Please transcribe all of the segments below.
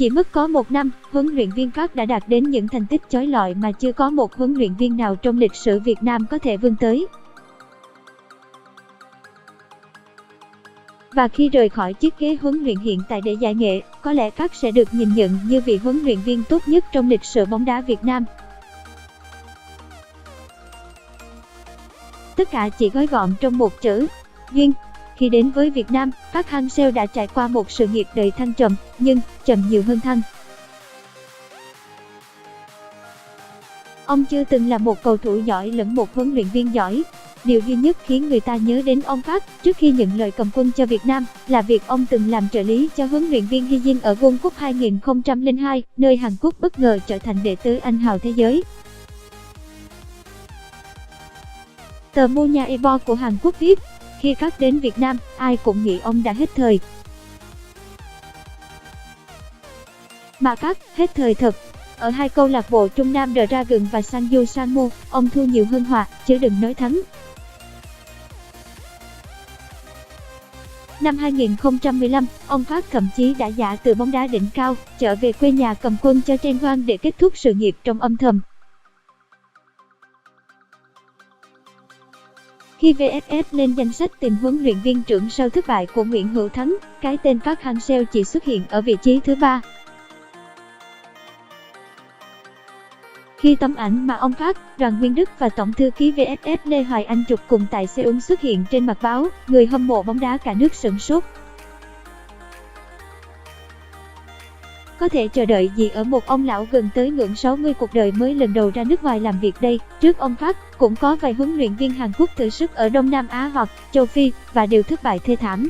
Chỉ mất có 1 năm, huấn luyện viên Park đã đạt đến những thành tích chói lọi mà chưa có một huấn luyện viên nào trong lịch sử Việt Nam có thể vươn tới. Và khi rời khỏi chiếc ghế huấn luyện hiện tại để giải nghệ, có lẽ Park sẽ được nhìn nhận như vị huấn luyện viên tốt nhất trong lịch sử bóng đá Việt Nam. Tất cả chỉ gói gọn trong một chữ: duyên. Khi đến với Việt Nam, Park Hang-seo đã trải qua một sự nghiệp đầy thăng trầm, nhưng trầm nhiều hơn thăng. Ông chưa từng là một cầu thủ giỏi lẫn một huấn luyện viên giỏi. Điều duy nhất khiến người ta nhớ đến ông Park trước khi nhận lời cầm quân cho Việt Nam là việc ông từng làm trợ lý cho huấn luyện viên Hyun ở World Cup 2002, nơi Hàn Quốc bất ngờ trở thành đệ tứ anh hào thế giới. Tờ Munya Ebo của Hàn Quốc viết, khi Park đến Việt Nam, ai cũng nghĩ ông đã hết thời. Mà Park hết thời thật. Ở hai câu lạc bộ Trung Nam Dragon và Sangyu Sangmu, ông thua nhiều hơn hòa, chứ đừng nói thắng. Năm 2015, ông Park thậm chí đã giả từ bóng đá đỉnh cao, trở về quê nhà cầm quân cho Trenggwang để kết thúc sự nghiệp trong âm thầm. Khi VFF lên danh sách tìm huấn luyện viên trưởng sau thất bại của Nguyễn Hữu Thắng, cái tên Park Hang-seo chỉ xuất hiện ở vị trí thứ 3. Khi tấm ảnh mà ông Park, Đoàn Nguyên Đức và Tổng thư ký VFF Lê Hoài Anh chụp cùng tại Seoul xuất hiện trên mặt báo, người hâm mộ bóng đá cả nước sửng sốt. Có thể chờ đợi gì ở một ông lão gần tới ngưỡng 60 cuộc đời mới lần đầu ra nước ngoài làm việc đây? Trước ông Park, cũng có vài huấn luyện viên Hàn Quốc thử sức ở Đông Nam Á hoặc châu Phi và đều thất bại thê thảm.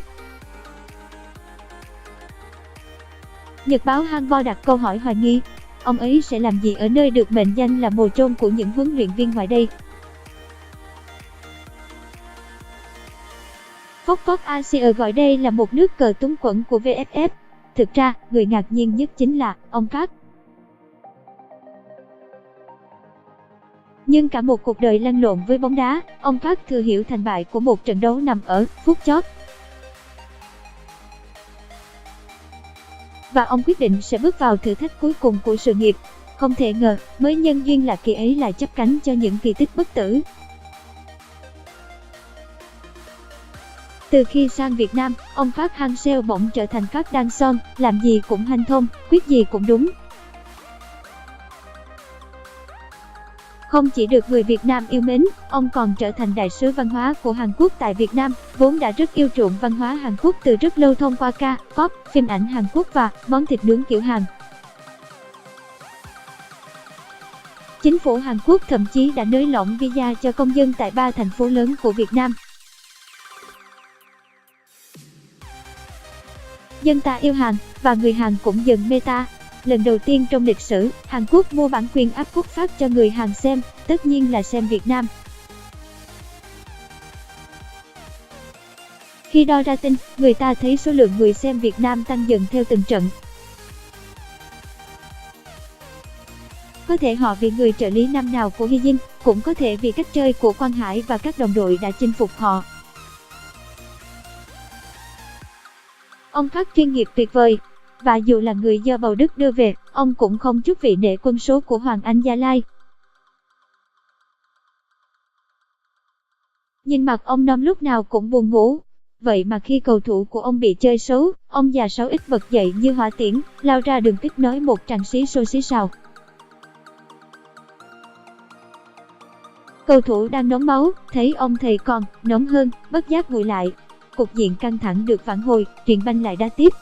Nhật báo Hanbo đặt câu hỏi hoài nghi, ông ấy sẽ làm gì ở nơi được mệnh danh là mồ chôn của những huấn luyện viên ngoài đây? Fox Sports Asia gọi đây là một nước cờ túng quẫn của VFF. Thực ra, người ngạc nhiên nhất chính là ông Park. Nhưng cả một cuộc đời lăn lộn với bóng đá, ông Park thừa hiểu thành bại của một trận đấu nằm ở phút chót. Và ông quyết định sẽ bước vào thử thách cuối cùng của sự nghiệp. Không thể ngờ, mới nhân duyên là kỳ ấy lại chắp cánh cho những kỳ tích bất tử. Từ khi sang Việt Nam, ông Park Hang-seo bỗng trở thành Park Dang-son, làm gì cũng hanh thông, quyết gì cũng đúng. Không chỉ được người Việt Nam yêu mến, ông còn trở thành đại sứ văn hóa của Hàn Quốc tại Việt Nam, vốn đã rất yêu chuộng văn hóa Hàn Quốc từ rất lâu thông qua ca, pop, phim ảnh Hàn Quốc và món thịt nướng kiểu Hàn. Chính phủ Hàn Quốc thậm chí đã nới lỏng visa cho công dân tại 3 thành phố lớn của Việt Nam. Dân ta yêu Hàn, và người Hàn cũng dần mê ta. Lần đầu tiên trong lịch sử, Hàn Quốc mua bản quyền áp quốc phát cho người Hàn xem, tất nhiên là xem Việt Nam. Khi đo ra tin, người ta thấy số lượng người xem Việt Nam tăng dần theo từng trận. Có thể họ vì người trợ lý năm nào của Hyun, cũng có thể vì cách chơi của Quang Hải và các đồng đội đã chinh phục họ. Ông Park chuyên nghiệp tuyệt vời. Và dù là người do bầu Đức đưa về, ông cũng không chút vị nể quân số của Hoàng Anh Gia Lai. Nhìn mặt ông năm lúc nào cũng buồn ngủ. Vậy mà khi cầu thủ của ông bị chơi xấu, ông già 6X bật dậy như hỏa tiễn, lao ra đường kích nói một tràng xí xô xí xào. Cầu thủ đang nóng máu, thấy ông thầy còn nóng hơn, bất giác nguội lại. Cục diện căng thẳng được vãn hồi, truyền banh lại đá tiếp.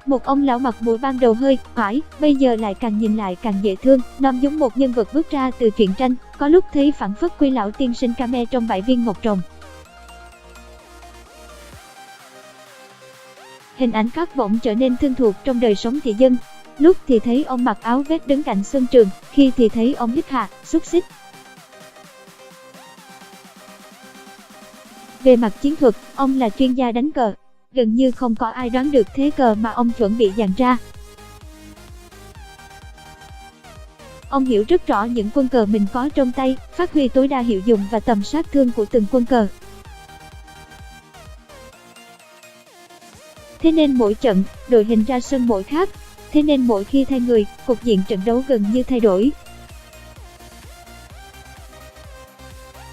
Một ông lão mặt mũi ban đầu hơi oải, bây giờ lại càng nhìn lại càng dễ thương, nom giống một nhân vật bước ra từ truyện tranh, có lúc thấy phảng phất Quy lão tiên sinh Kame trong Bãi viên ngọc rồng. Hình ảnh Park bỗng trở nên thân thuộc trong đời sống thị dân. Lúc thì thấy ông mặc áo vest đứng cạnh sân trường, khi thì thấy ông hít hà, xúc xích. Về mặt chiến thuật, ông là chuyên gia đánh cờ. Gần như không có ai đoán được thế cờ mà ông chuẩn bị dàn ra. Ông hiểu rất rõ những quân cờ mình có trong tay, phát huy tối đa hiệu dụng và tầm sát thương của từng quân cờ. Thế nên mỗi trận, đội hình ra sân mỗi khác. Thế nên mỗi khi thay người, cục diện trận đấu gần như thay đổi.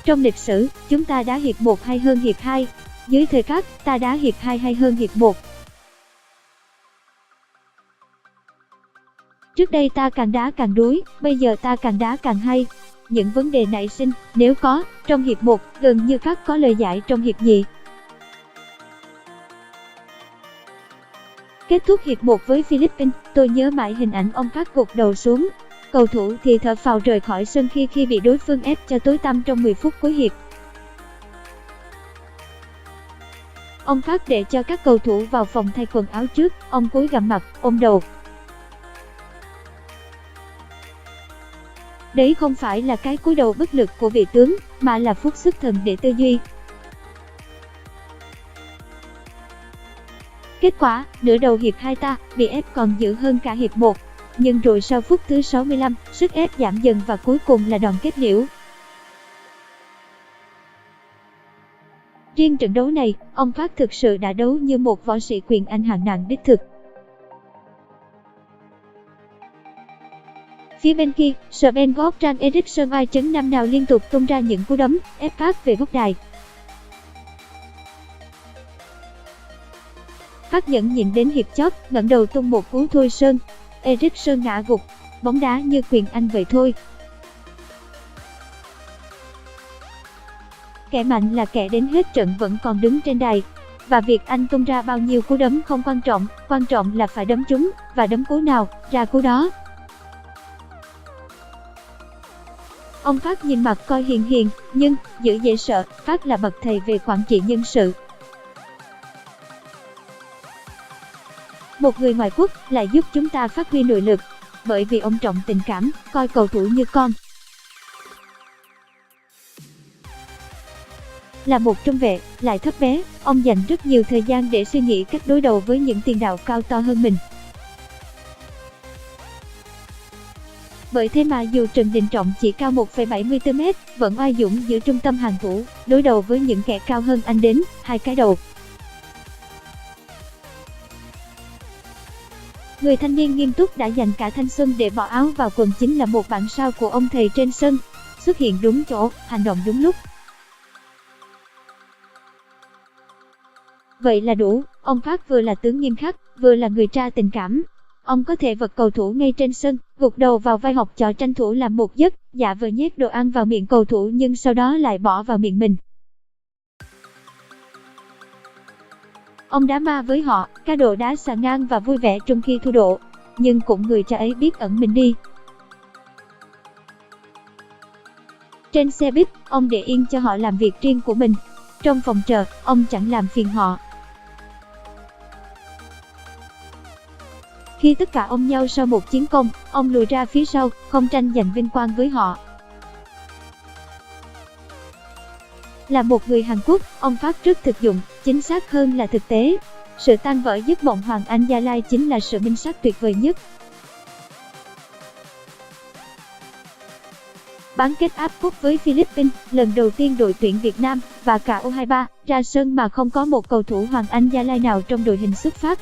Trong lịch sử, chúng ta đá hiệp 1 hay hơn hiệp 2. Dưới thời Các, ta đá hiệp 2 hay hơn hiệp 1. Trước đây ta càng đá càng đuối, bây giờ ta càng đá càng hay. Những vấn đề nảy sinh, nếu có, trong hiệp 1, gần như Các có lời giải trong hiệp nhì. Kết thúc hiệp 1 với Philippines, tôi nhớ mãi hình ảnh ông Các gục đầu xuống. Cầu thủ thì thở phào rời khỏi sân khi bị đối phương ép cho tối tăm trong 10 phút cuối hiệp. Ông Các để cho các cầu thủ vào phòng thay quần áo trước, ông cúi gằm mặt, ôm đầu. Đấy không phải là cái cúi đầu bất lực của vị tướng, mà là phúc sức thần để tư duy. Kết quả, nửa đầu hiệp 2 ta bị ép còn dữ hơn cả hiệp 1. Nhưng rồi sau phút thứ 65, sức ép giảm dần và cuối cùng là đòn kết liễu. Riêng trận đấu này, ông Park thực sự đã đấu như một võ sĩ quyền Anh hạng nặng đích thực. Phía bên kia, Sven Goran Eriksson vai chấn năm nào liên tục tung ra những cú đấm, ép Park về góc đài. Park nhẫn nhịn đến hiệp chót, ngẩng đầu tung một cú thôi sơn. Eriksson ngã gục, bóng đá như quyền Anh vậy thôi. Kẻ mạnh là kẻ đến hết trận vẫn còn đứng trên đài. Và việc anh tung ra bao nhiêu cú đấm không quan trọng là phải đấm trúng, và đấm cú nào, ra cú đó. Ông Park nhìn mặt coi hiền, nhưng dữ dễ sợ. Park là bậc thầy về quản trị nhân sự. Một người ngoại quốc lại giúp chúng ta phát huy nội lực, bởi vì ông trọng tình cảm, coi cầu thủ như con. Là một trung vệ, lại thấp bé, ông dành rất nhiều thời gian để suy nghĩ cách đối đầu với những tiền đạo cao to hơn mình. Bởi thế mà dù Trần Đình Trọng chỉ cao 1,74m, vẫn oai dũng giữa trung tâm hàng thủ, đối đầu với những kẻ cao hơn anh đến 2 cái đầu. Người thanh niên nghiêm túc đã dành cả thanh xuân để bỏ áo vào quần chính là một bản sao của ông thầy trên sân, xuất hiện đúng chỗ, hành động đúng lúc. Vậy là đủ, ông Park vừa là tướng nghiêm khắc, vừa là người tra tình cảm. Ông có thể vật cầu thủ ngay trên sân, gục đầu vào vai học trò tranh thủ làm một giấc, giả vờ nhét đồ ăn vào miệng cầu thủ nhưng sau đó lại bỏ vào miệng mình. Ông đá ma với họ, cá độ đá xà ngang và vui vẻ trong khi thua độ. Nhưng cũng người cha ấy biết ẩn mình đi. Trên xe buýt, ông để yên cho họ làm việc riêng của mình. Trong phòng chờ, ông chẳng làm phiền họ. Khi tất cả ôm nhau sau một chiến công, ông lùi ra phía sau, không tranh giành vinh quang với họ. Là một người Hàn Quốc, ông Park rất thực dụng, chính xác hơn là thực tế. Sự tan vỡ giấc mộng Hoàng Anh Gia Lai chính là sự minh sát tuyệt vời nhất. Bán kết áp quốc với Philippines, lần đầu tiên đội tuyển Việt Nam và cả U23 ra sân mà không có một cầu thủ Hoàng Anh Gia Lai nào trong đội hình xuất phát.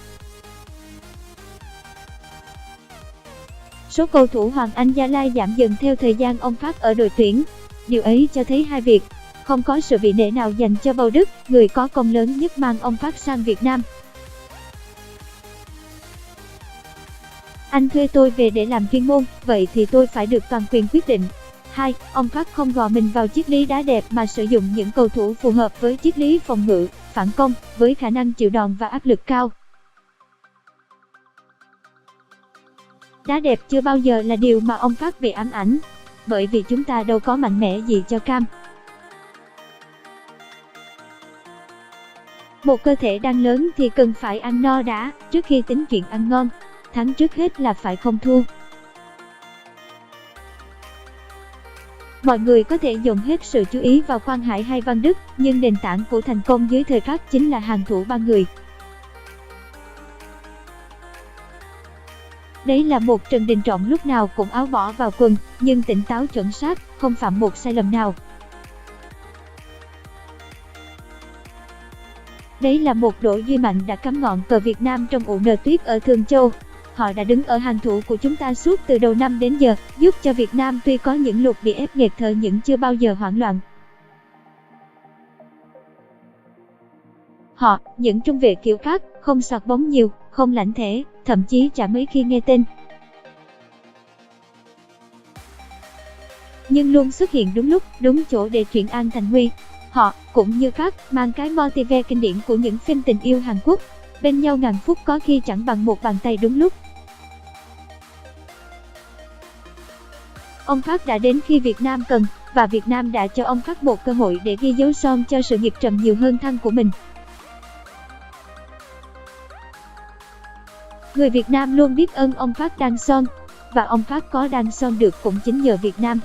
Số cầu thủ Hoàng Anh Gia Lai giảm dần theo thời gian ông Park ở đội tuyển. Điều ấy cho thấy hai việc. Không có sự vị nể nào dành cho Bầu Đức, người có công lớn nhất mang ông Park sang Việt Nam. Anh thuê tôi về để làm chuyên môn, vậy thì tôi phải được toàn quyền quyết định. 2. Ông Park không gò mình vào triết lý đá đẹp mà sử dụng những cầu thủ phù hợp với triết lý phòng ngự, phản công, với khả năng chịu đòn và áp lực cao. Đá đẹp chưa bao giờ là điều mà ông Park bị ám ảnh, bởi vì chúng ta đâu có mạnh mẽ gì cho cam. Một cơ thể đang lớn thì cần phải ăn no đã, trước khi tính chuyện ăn ngon. Thắng trước hết là phải không thua. Mọi người có thể dồn hết sự chú ý vào Quang Hải hay Văn Đức, nhưng nền tảng của thành công dưới thời Park chính là hàng thủ ba người. Đấy là một Trần Đình Trọng lúc nào cũng áo bỏ vào quần, nhưng tỉnh táo chuẩn xác, không phạm một sai lầm nào. Đấy là một đội duy mạnh đã cắm ngọn cờ Việt Nam trong ụ nờ tuyết ở Thường Châu. Họ đã đứng ở hàng thủ của chúng ta suốt từ đầu năm đến giờ, giúp cho Việt Nam tuy có những lúc bị ép nghẹt thở nhưng chưa bao giờ hoảng loạn. Họ, những trung vệ kiểu khác, không soạt bóng nhiều, không lãnh thẻ, thậm chí chả mấy khi nghe tên. Nhưng luôn xuất hiện đúng lúc, đúng chỗ để chuyển an thành nguy. Họ, cũng như khác, mang cái motive kinh điển của những phim tình yêu Hàn Quốc. Bên nhau ngàn phút có khi chẳng bằng một bàn tay đúng lúc. Ông Park đã đến khi Việt Nam cần, và Việt Nam đã cho ông Park một cơ hội để ghi dấu son cho sự nghiệp trầm nhiều hơn thăng của mình. Người Việt Nam luôn biết ơn ông Park Dang-son, và ông Park có Dang-son được cũng chính nhờ Việt Nam.